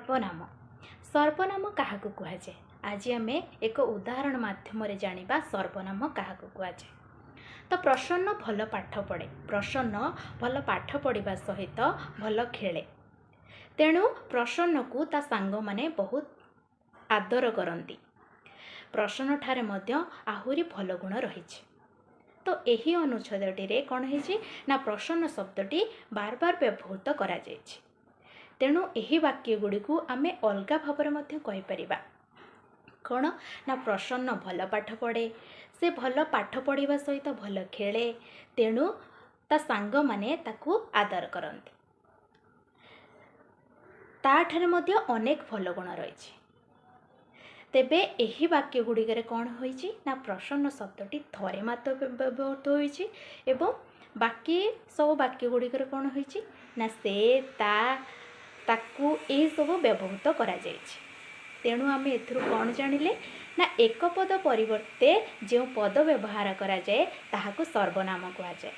सर्वनाम सर्वनाम क्या कहुए आज आम एक उदाहरण मध्यम जाना सर्वनाम क्या कहुए। तो प्रसन्न भल पाठ पढ़े, प्रसन्न भल पाठ पढ़ा सहित भल खेले, तेणु प्रसन्न को ता सांग माने बहुत आदर करती। प्रसन्न ठारे मध्य आहुरी भल गुण रही। तो यही अनुच्छेदटी कौन है ना प्रसन्न शब्दटी बार बार व्यवहृत करा जायछि। तेणु यही वाक्य गुड़ी को आमे अलगा भाव में कहीपर कौन ना प्रसन्न भल पाठ पढ़े, से भल पाठ पढ़ा सहित भल खेले, तेणु ता सांग माने ताकू आदर करती। ताठारे मध्य अनेक भल गुण रही। तेबे यही वाक्य गुड़िकर कौन होइछि ना प्रसन्न शब्दटी थरे मात्र व्यवहृत होइछि एवं बाकी सब वाक्य गुड़िकर कौन होइछि ना से ताकू यही सब व्यवहृत करा जाइछि। तेणु आम एथुरु कौन जानिले ना एक पद परिवर्ते जो पद व्यवहार करा जाए ताहाको सर्वनाम कहा जाए।